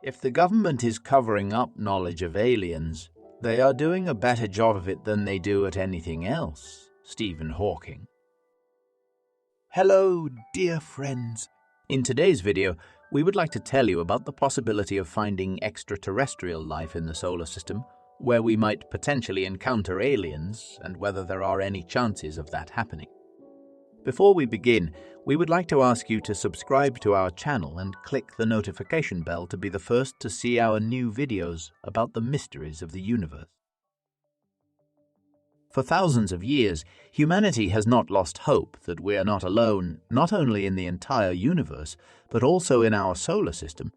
If the government is covering up knowledge of aliens, they are doing a better job of it than they do at anything else. Stephen Hawking. Hello, dear friends. In today's video, we would like to tell you about the possibility of finding extraterrestrial life in the solar system, where we might potentially encounter aliens and whether there are any chances of that happening. Before we begin, we would like to ask you to subscribe to our channel and click the notification bell to be the first to see our new videos about the mysteries of the universe. For thousands of years, humanity has not lost hope that we are not alone, not only in the entire universe, but also in our solar system.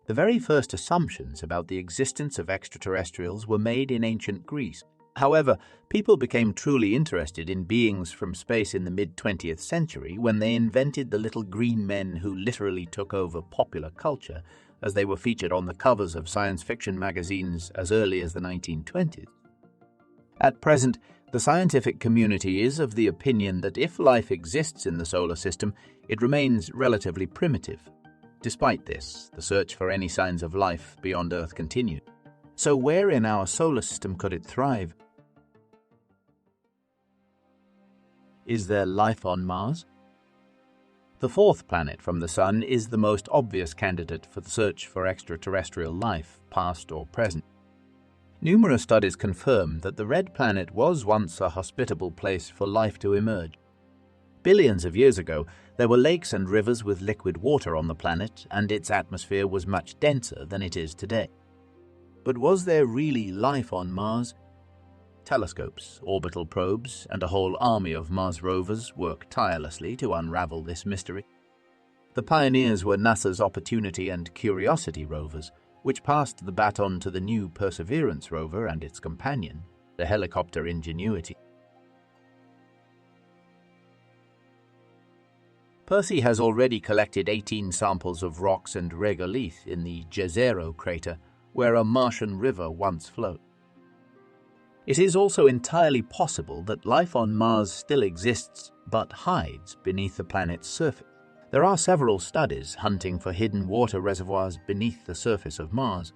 The very first assumptions about the existence of extraterrestrials were made in ancient Greece. However, people became truly interested in beings from space in the mid-20th century when they invented the little green men who literally took over popular culture, as they were featured on the covers of science fiction magazines as early as the 1920s. At present, the scientific community is of the opinion that if life exists in the solar system, it remains relatively primitive. Despite this, the search for any signs of life beyond Earth continued. So where in our solar system could it thrive? Is there life on Mars? The fourth planet from the Sun is the most obvious candidate for the search for extraterrestrial life, past or present. Numerous studies confirm that the red planet was once a hospitable place for life to emerge. Billions of years ago, there were lakes and rivers with liquid water on the planet, and its atmosphere was much denser than it is today. But was there really life on Mars? Telescopes, orbital probes, and a whole army of Mars rovers work tirelessly to unravel this mystery. The pioneers were NASA's Opportunity and Curiosity rovers, which passed the baton to the new Perseverance rover and its companion, the helicopter Ingenuity. Percy has already collected 18 samples of rocks and regolith in the Jezero crater, where a Martian river once flowed. It is also entirely possible that life on Mars still exists, but hides beneath the planet's surface. There are several studies hunting for hidden water reservoirs beneath the surface of Mars.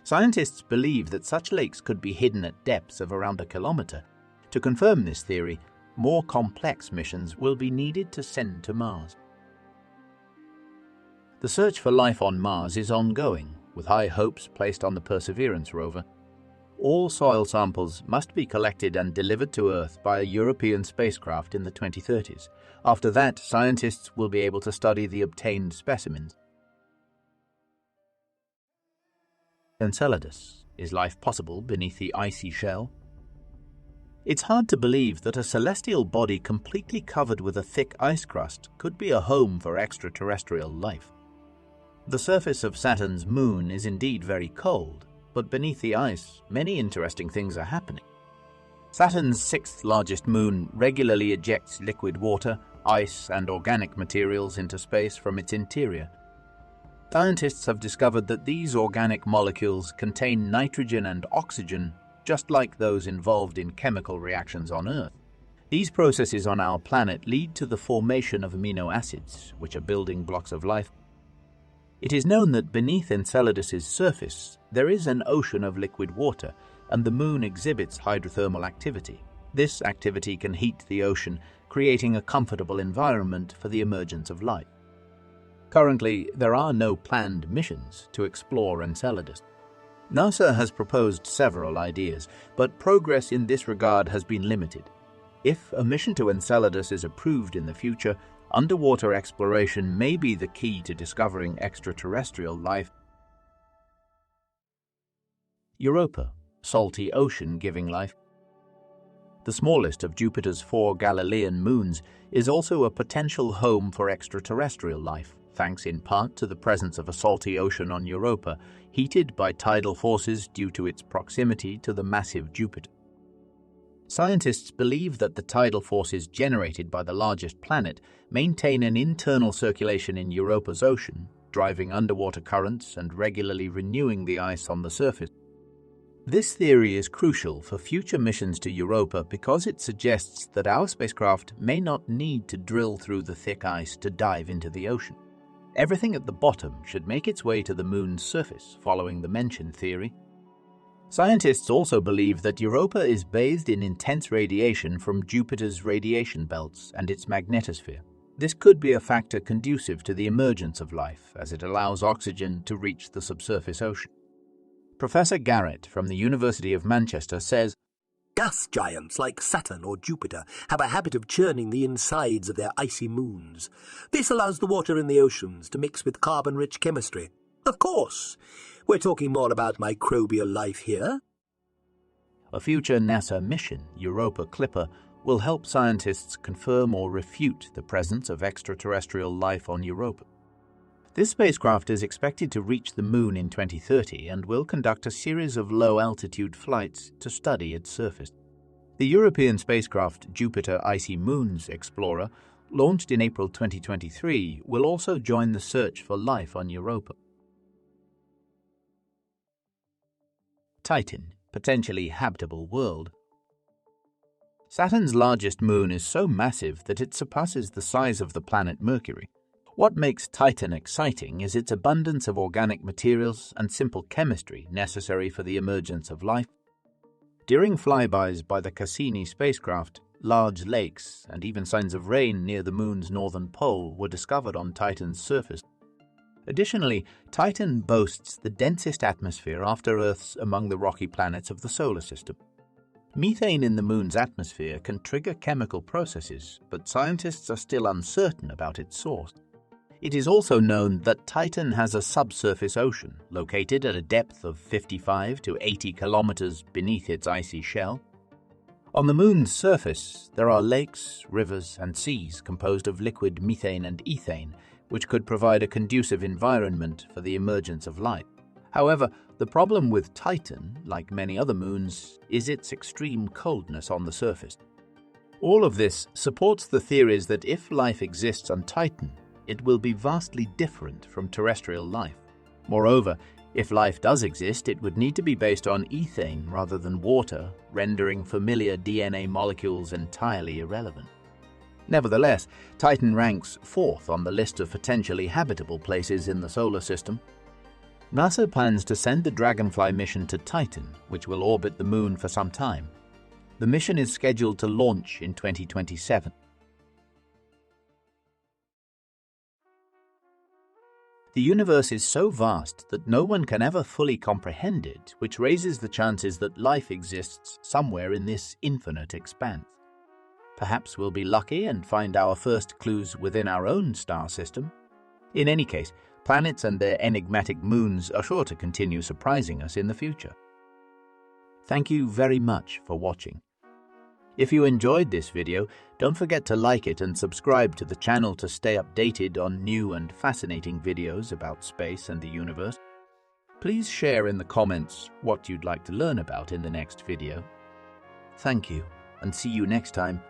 Scientists believe that such lakes could be hidden at depths of around 1 kilometer. To confirm this theory, more complex missions will be needed to send to Mars. The search for life on Mars is ongoing, with high hopes placed on the Perseverance rover. All soil samples must be collected and delivered to Earth by a European spacecraft in the 2030s. After that, scientists will be able to study the obtained specimens. Enceladus. Is life possible beneath the icy shell? It's hard to believe that a celestial body completely covered with a thick ice crust could be a home for extraterrestrial life. The surface of Saturn's moon is indeed very cold, but beneath the ice, many interesting things are happening. Saturn's sixth largest moon regularly ejects liquid water, ice, and organic materials into space from its interior. Scientists have discovered that these organic molecules contain nitrogen and oxygen, just like those involved in chemical reactions on Earth. These processes on our planet lead to the formation of amino acids, which are building blocks of life. It is known that beneath Enceladus's surface, there is an ocean of liquid water, and the moon exhibits hydrothermal activity. This activity can heat the ocean, creating a comfortable environment for the emergence of life. Currently, there are no planned missions to explore Enceladus. NASA has proposed several ideas, but progress in this regard has been limited. If a mission to Enceladus is approved in the future, underwater exploration may be the key to discovering extraterrestrial life. Europa, salty ocean giving life. The smallest of Jupiter's 4 Galilean moons is also a potential home for extraterrestrial life, thanks in part to the presence of a salty ocean on Europa, heated by tidal forces due to its proximity to the massive Jupiter. Scientists believe that the tidal forces generated by the largest planet maintain an internal circulation in Europa's ocean, driving underwater currents and regularly renewing the ice on the surface. This theory is crucial for future missions to Europa because it suggests that our spacecraft may not need to drill through the thick ice to dive into the ocean. Everything at the bottom should make its way to the Moon's surface, following the mentioned theory. Scientists also believe that Europa is bathed in intense radiation from Jupiter's radiation belts and its magnetosphere. This could be a factor conducive to the emergence of life, as it allows oxygen to reach the subsurface ocean. Professor Garrett from the University of Manchester says, "Gas giants like Saturn or Jupiter have a habit of churning the insides of their icy moons. This allows the water in the oceans to mix with carbon-rich chemistry. Of course, we're talking more about microbial life here." A future NASA mission, Europa Clipper, will help scientists confirm or refute the presence of extraterrestrial life on Europa. This spacecraft is expected to reach the Moon in 2030 and will conduct a series of low-altitude flights to study its surface. The European spacecraft Jupiter Icy Moons Explorer, launched in April 2023, will also join the search for life on Europa. Titan, potentially habitable world. Saturn's largest moon is so massive that it surpasses the size of the planet Mercury. What makes Titan exciting is its abundance of organic materials and simple chemistry necessary for the emergence of life. During flybys by the Cassini spacecraft, large lakes and even signs of rain near the Moon's northern pole were discovered on Titan's surface. Additionally, Titan boasts the densest atmosphere after Earth's among the rocky planets of the solar system. Methane in the Moon's atmosphere can trigger chemical processes, but scientists are still uncertain about its source. It is also known that Titan has a subsurface ocean located at a depth of 55 to 80 kilometers beneath its icy shell. On the Moon's surface, there are lakes, rivers, and seas composed of liquid methane and ethane, which could provide a conducive environment for the emergence of life. However, the problem with Titan, like many other moons, is its extreme coldness on the surface. All of this supports the theories that if life exists on Titan, it will be vastly different from terrestrial life. Moreover, if life does exist, it would need to be based on ethane rather than water, rendering familiar DNA molecules entirely irrelevant. Nevertheless, Titan ranks 4th on the list of potentially habitable places in the solar system. NASA plans to send the Dragonfly mission to Titan, which will orbit the Moon for some time. The mission is scheduled to launch in 2027. The universe is so vast that no one can ever fully comprehend it, which raises the chances that life exists somewhere in this infinite expanse. Perhaps we'll be lucky and find our first clues within our own star system. In any case, planets and their enigmatic moons are sure to continue surprising us in the future. Thank you very much for watching. If you enjoyed this video, don't forget to like it and subscribe to the channel to stay updated on new and fascinating videos about space and the universe. Please share in the comments what you'd like to learn about in the next video. Thank you, and see you next time